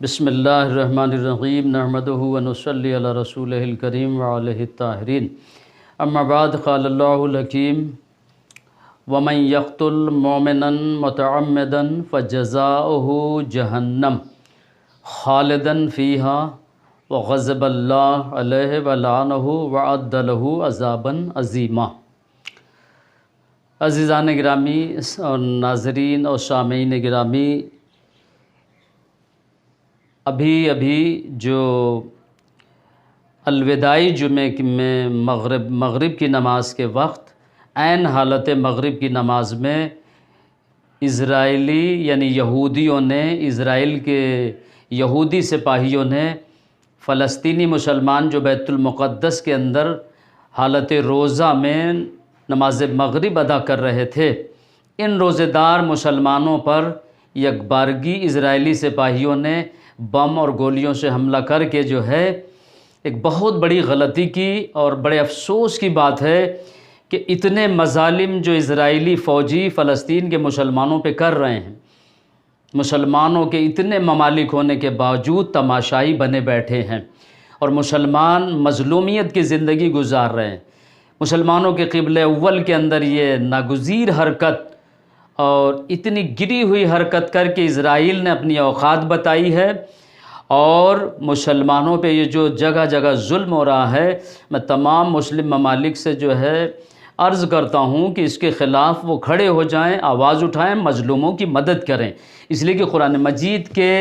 بسم اللہ الرحمن الرحیم نحمدہ ونصلی علی رسولہ الکریم وعلیہ الطاہرین اما بعد قال اللہ الحکیم ومن یقتل مؤمنا متعمدا فجزاؤہ جہنم خالدا فیہا وغضب اللہ علیہ ولعنہ وعد لہ عذابا عظیما۔ عزیزان گرامی اور ناظرین اور سامعین گرامی، ابھی جو الوداعی جمعے میں مغرب کی نماز کے وقت عین حالت مغرب کی نماز میں اسرائیلی یعنی یہودیوں نے، اسرائیل کے یہودی سپاہیوں نے فلسطینی مسلمان جو بیت المقدس کے اندر حالت روزہ میں نماز مغرب ادا کر رہے تھے، ان روزہ دار مسلمانوں پر یکبارگی اسرائیلی سپاہیوں نے بم اور گولیوں سے حملہ کر کے جو ہے ایک بہت بڑی غلطی کی، اور بڑے افسوس کی بات ہے کہ اتنے مظالم جو اسرائیلی فوجی فلسطین کے مسلمانوں پہ کر رہے ہیں، مسلمانوں کے اتنے ممالک ہونے کے باوجود تماشائی بنے بیٹھے ہیں اور مسلمان مظلومیت کی زندگی گزار رہے ہیں۔ مسلمانوں کے قبلہ اول کے اندر یہ ناگزیر حرکت اور اتنی گری ہوئی حرکت کر کے اسرائیل نے اپنی اوقات بتائی ہے، اور مسلمانوں پہ یہ جو جگہ جگہ ظلم ہو رہا ہے، میں تمام مسلم ممالک سے جو ہے عرض کرتا ہوں کہ اس کے خلاف وہ کھڑے ہو جائیں، آواز اٹھائیں، مظلوموں کی مدد کریں، اس لیے کہ قرآن مجید کے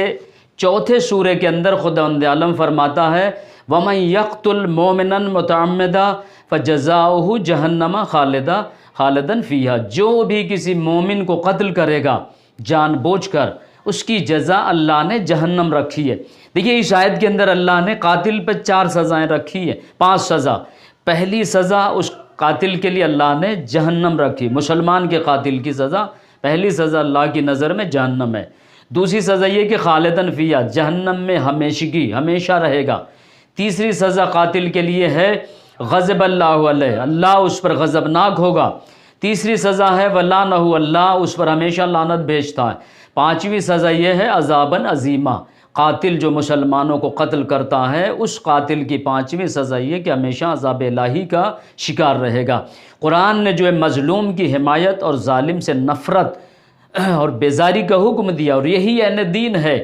چوتھے سورے کے اندر خداوند عالم فرماتا ہے وَمَن يَقْتُلْ مُؤْمِنًا مُتَعَمِّدًا فَجَزَاؤُهُ جَهَنَّمَ خالداً فیہا، جو بھی کسی مومن کو قتل کرے گا جان بوجھ کر، اس کی جزا اللہ نے جہنم رکھی ہے۔ دیکھیے اس آیت کے اندر اللہ نے قاتل پہ 4 سزائیں رکھی ہیں، 5 سزا۔ پہلی سزا اس قاتل کے لیے اللہ نے جہنم رکھی، مسلمان کے قاتل کی سزا، پہلی سزا اللہ کی نظر میں جہنم ہے۔ دوسری سزا یہ کہ خالداً فیہا، جہنم میں ہمیشگی، ہمیشہ رہے گا۔ تیسری سزا قاتل کے لیے ہے غضب اللہ علیہ، اللہ اس پر غضبناک ہوگا۔ تیسری سزا ہے ولعنہ، اللہ اس پر ہمیشہ لعنت بھیجتا ہے۔ پانچویں سزا یہ ہے عذاباً عظیما، قاتل جو مسلمانوں کو قتل کرتا ہے اس قاتل کی پانچویں سزا یہ کہ ہمیشہ عذاب الہی کا شکار رہے گا۔ قرآن نے جو ہے مظلوم کی حمایت اور ظالم سے نفرت اور بیزاری کا حکم دیا، اور یہی عین دین ہے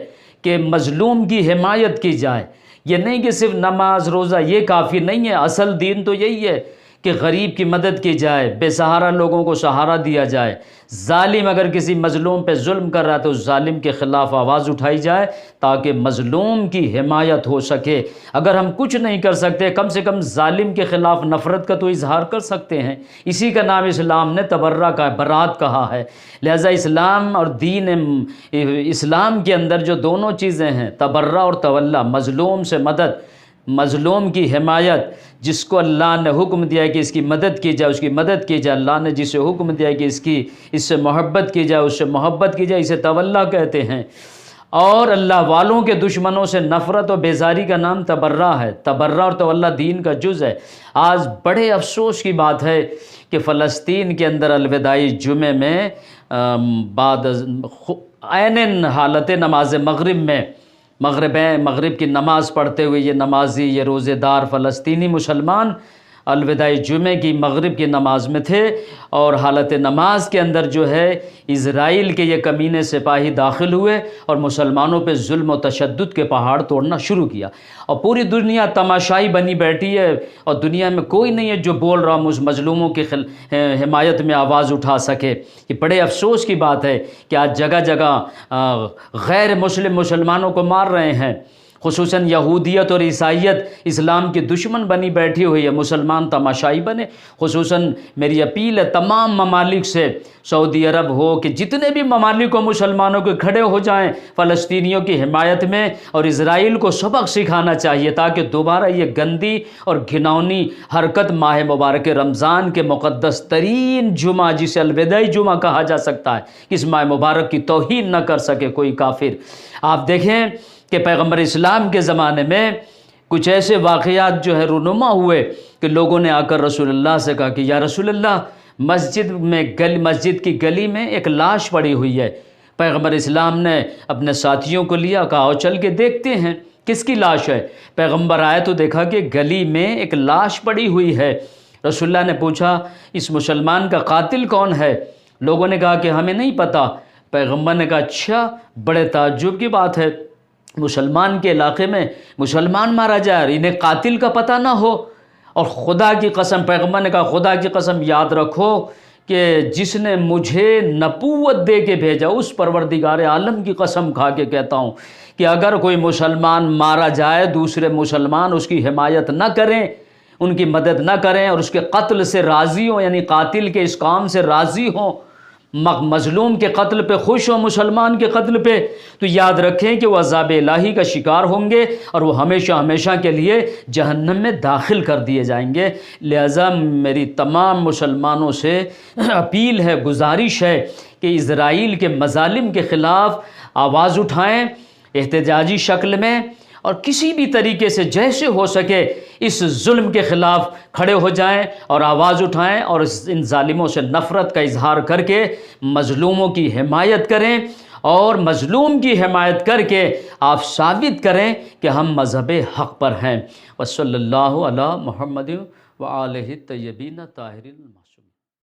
کہ مظلوم کی حمایت کی جائے۔ یہ نہیں کہ صرف نماز روزہ یہ کافی نہیں ہے، اصل دین تو یہی ہے کہ غریب کی مدد کی جائے، بے سہارا لوگوں کو سہارا دیا جائے، ظالم اگر کسی مظلوم پہ ظلم کر رہا ہے تو اس ظالم کے خلاف آواز اٹھائی جائے تاکہ مظلوم کی حمایت ہو سکے۔ اگر ہم کچھ نہیں کر سکتے، کم سے کم ظالم کے خلاف نفرت کا تو اظہار کر سکتے ہیں۔ اسی کا نام اسلام نے تبرہ کا برات کہا ہے۔ لہذا اسلام اور دین اسلام کے اندر جو دونوں چیزیں ہیں، تبرہ اور تولا، مظلوم سے مدد، مظلوم کی حمایت، جس کو اللہ نے حکم دیا ہے کہ اس کی مدد کی جائے اس کی مدد کی جائے، اللہ نے جسے حکم دیا ہے کہ اس سے محبت کی جائے اس سے محبت کی جائے، اسے تولا کہتے ہیں۔ اور اللہ والوں کے دشمنوں سے نفرت اور بیزاری کا نام تبرہ ہے۔ تبرہ اور تولا دین کا جز ہے۔ آج بڑے افسوس کی بات ہے کہ فلسطین کے اندر الوداعی جمعے میں بعد عین حالت نماز مغرب میں مغرب کی نماز پڑھتے ہوئے یہ نمازی، یہ روزے دار فلسطینی مسلمان الوداعی جمعے کی مغرب کی نماز میں تھے، اور حالت نماز کے اندر جو ہے اسرائیل کے یہ کمینے سپاہی داخل ہوئے اور مسلمانوں پہ ظلم و تشدد کے پہاڑ توڑنا شروع کیا، اور پوری دنیا تماشائی بنی بیٹھی ہے، اور دنیا میں کوئی نہیں ہے جو بول رہا مظلوموں کی حمایت میں آواز اٹھا سکے۔ یہ بڑے افسوس کی بات ہے کہ آج جگہ جگہ غیر مسلم مسلمانوں کو مار رہے ہیں، خصوصاً یہودیت اور عیسائیت اسلام کی دشمن بنی بیٹھی ہوئی ہے، مسلمان تماشائی بنے۔ خصوصاً میری اپیل ہے تمام ممالک سے، سعودی عرب ہو کہ جتنے بھی ممالک ہو مسلمانوں کے کھڑے ہو جائیں فلسطینیوں کی حمایت میں، اور اسرائیل کو سبق سکھانا چاہیے تاکہ دوبارہ یہ گندی اور گھناؤنی حرکت ماہ مبارک رمضان کے مقدس ترین جمعہ، جسے الوداعی جمعہ کہا جا سکتا ہے، اس ماہ مبارک کی توہین نہ کر سکے کوئی کافر۔ آپ دیکھیں کہ پیغمبر اسلام کے زمانے میں کچھ ایسے واقعات جو ہے رونما ہوئے کہ لوگوں نے آ کر رسول اللہ سے کہا کہ یا رسول اللہ، مسجد کی گلی میں ایک لاش پڑی ہوئی ہے، پیغمبر اسلام نے اپنے ساتھیوں کو لیا، کہا آؤ چل کے دیکھتے ہیں کس کی لاش ہے۔ پیغمبر آئے تو دیکھا کہ گلی میں ایک لاش پڑی ہوئی ہے۔ رسول اللہ نے پوچھا اس مسلمان کا قاتل کون ہے؟ لوگوں نے کہا کہ ہمیں نہیں پتہ۔ پیغمبر نے کہا اچھا، بڑے تعجب کی بات ہے، مسلمان کے علاقے میں مسلمان مارا جائے اور انہیں قاتل کا پتہ نہ ہو۔ اور خدا کی قسم، پیغمبر نے کہا خدا کی قسم یاد رکھو کہ جس نے مجھے نبوت دے کے بھیجا، اس پروردگار عالم کی قسم کھا کے کہتا ہوں کہ اگر کوئی مسلمان مارا جائے، دوسرے مسلمان اس کی حمایت نہ کریں، ان کی مدد نہ کریں اور اس کے قتل سے راضی ہوں، یعنی قاتل کے اس کام سے راضی ہوں، مظلوم کے قتل پہ خوش ہوں، مسلمان کے قتل پہ، تو یاد رکھیں کہ وہ عذاب الہی کا شکار ہوں گے اور وہ ہمیشہ ہمیشہ کے لیے جہنم میں داخل کر دیے جائیں گے۔ لہٰذا میری تمام مسلمانوں سے اپیل ہے، گزارش ہے کہ اسرائیل کے مظالم کے خلاف آواز اٹھائیں احتجاجی شکل میں، اور کسی بھی طریقے سے جیسے ہو سکے اس ظلم کے خلاف کھڑے ہو جائیں اور آواز اٹھائیں اور ان ظالموں سے نفرت کا اظہار کر کے مظلوموں کی حمایت کریں، اور مظلوم کی حمایت کر کے آپ ثابت کریں کہ ہم مذہب حق پر ہیں۔ وصلی اللہ علی محمد وآلہ الطیبین الطاہرین۔